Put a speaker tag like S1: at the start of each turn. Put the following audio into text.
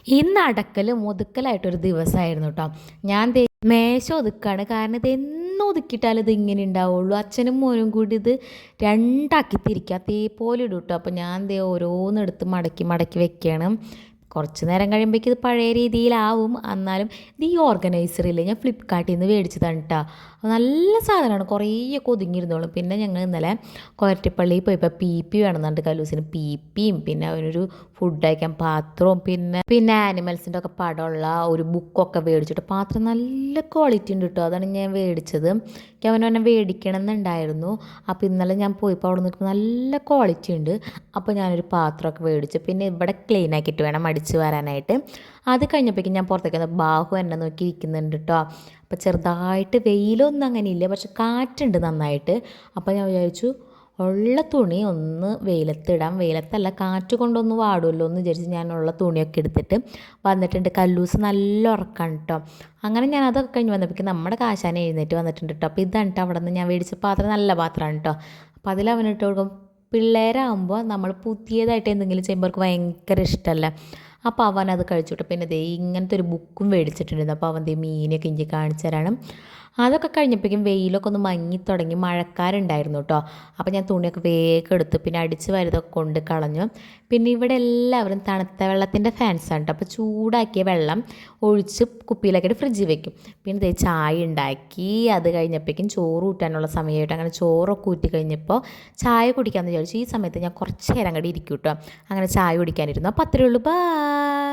S1: ഇന്ന് അടക്കലും ഒതുക്കലായിട്ടൊരു ദിവസമായിരുന്നു കേട്ടോ. ഞാൻ മേശ ഒതുക്കാണ്. കാരണം ഇത് എന്ന് ഒതുക്കിയിട്ടാലും ഇത് ഇങ്ങനെ ഉണ്ടാവുള്ളൂ. അച്ഛനും മോനും കൂടി ഇത് രണ്ടാക്കി തിരിക്കുക, അതേപോലെ ഇടും കേട്ടോ. അപ്പോൾ ഞാൻ ഓരോന്നെടുത്ത് മടക്കി മടക്കി വെക്കണം. കുറച്ച് നേരം കഴിയുമ്പോഴേക്കും ഇത് പഴയ രീതിയിലാവും. എന്നാലും ഇത് ഈ ഓർഗനൈസറില്ലേ, ഞാൻ ഫ്ലിപ്കാർട്ടിൽ നിന്ന് മേടിച്ചതാണ് കേട്ടോ. നല്ല സാധനമാണ്, കുറേയൊക്കെ ഒതുങ്ങിയിരുന്നോളും. പിന്നെ ഞങ്ങൾ ഇന്നലെ കൊരട്ടിപ്പള്ളിയിൽ പോയപ്പോൾ പി വേണമെന്നുണ്ട് കല്ലൂസിന്. പിയും പിന്നെ അവനൊരു ഫുഡ് കഴിക്കാൻ പാത്രവും പിന്നെ ആനിമൽസിൻ്റെ ഒക്കെ പടമുള്ള ഒരു ബുക്കൊക്കെ മേടിച്ചിട്ട്. പാത്രം നല്ല ക്വാളിറ്റി ഉണ്ട് കേട്ടോ. അതാണ് ഞാൻ മേടിച്ചത്. എനിക്ക് അവനെ മേടിക്കണം എന്നുണ്ടായിരുന്നു. അപ്പോൾ ഇന്നലെ ഞാൻ പോയപ്പോൾ അവിടെ നിൽക്കുമ്പോൾ നല്ല ക്വാളിറ്റി ഉണ്ട്. അപ്പോൾ ഞാനൊരു പാത്രമൊക്കെ മേടിച്ചു. പിന്നെ ഇവിടെ ക്ലീൻ ആക്കിയിട്ട് വേണം അടിച്ച് വരാനായിട്ട്. അത് കഴിഞ്ഞപ്പോഴേക്കും ഞാൻ പുറത്തേക്ക് ബാഹു എന്നെ നോക്കി ഇരിക്കുന്നുണ്ട് കേട്ടോ. അപ്പോൾ ചെറുതായിട്ട് വെയിലൊന്നും അങ്ങനെ ഇല്ല, പക്ഷെ കാറ്റുണ്ട് നന്നായിട്ട്. അപ്പോൾ ഞാൻ വിചാരിച്ചു ഉള്ള തുണി ഒന്ന് വെയിലത്തിടാം. വെയിലത്തല്ല, കാറ്റ് കൊണ്ടൊന്ന് വാടുമല്ലോ എന്ന് വിചാരിച്ച് ഞാൻ ഉള്ള തുണിയൊക്കെ എടുത്തിട്ട് വന്നിട്ടുണ്ട്. കല്ലൂസ് നല്ല ഉറക്കാണ് കേട്ടോ. അങ്ങനെ ഞാൻ അതൊക്കെ കഴിഞ്ഞ് വന്നപ്പോഴേക്കും നമ്മുടെ കാശാനെ എഴുന്നേറ്റ് വന്നിട്ടുണ്ട് കേട്ടോ. അപ്പോൾ ഇതാണ് കേട്ടോ അവിടെ നിന്ന് ഞാൻ മേടിച്ച പാത്രം. നല്ല പാത്രമാണ് കേട്ടോ. അപ്പോൾ അതിൽ അവനിട്ട് കൊടുക്കും. പിള്ളേരാകുമ്പോൾ നമ്മൾ പുതിയതായിട്ട് എന്തെങ്കിലും ചെയ്യുമ്പോൾ അവർക്ക് ഭയങ്കര ഇഷ്ടമല്ല. അപ്പോൾ അവൻ അത് കഴിച്ചു. പിന്നെ ഇങ്ങനത്തെ ഒരു ബുക്കും മേടിച്ചിട്ടുണ്ടായിരുന്നു. അപ്പോൾ അവൻ മീനൊക്കെ എനിക്ക് കാണിച്ചു തരാനും. അതൊക്കെ കഴിഞ്ഞപ്പോഴേക്കും വെയിലൊക്കെ ഒന്ന് മങ്ങി തുടങ്ങി, മഴക്കാരുണ്ടായിരുന്നു കേട്ടോ. അപ്പോൾ ഞാൻ തുണിയൊക്കെ വേഗം എടുത്ത് പിന്നെ അടിച്ച് വരുതൊക്കെ കൊണ്ട് കളഞ്ഞു. പിന്നെ ഇവിടെ എല്ലാവരും തണുത്ത വെള്ളത്തിൻ്റെ ഫാൻസാണ് കേട്ടോ. അപ്പോൾ ചൂടാക്കിയ വെള്ളം ഒഴിച്ച് കുപ്പിയിലാക്കിയിട്ട് ഫ്രിഡ്ജിൽ വെക്കും. പിന്നെ ചായ ഉണ്ടാക്കി. അത് കഴിഞ്ഞപ്പോഴേക്കും ചോറ് ഊറ്റാനുള്ള സമയമായിട്ട് അങ്ങനെ ചോറൊക്കെ ഊറ്റി കഴിഞ്ഞപ്പോൾ ചായ കുടിക്കാമെന്ന് വിചാരിച്ചു. ഈ സമയത്ത് ഞാൻ കുറച്ച് നേരം കൂടി ഇരിക്കും കേട്ടോ. അങ്ങനെ ചായ കുടിക്കാനിരുന്നു. അപ്പോൾ അത്രയേ ഉള്ളൂ. ബൈ.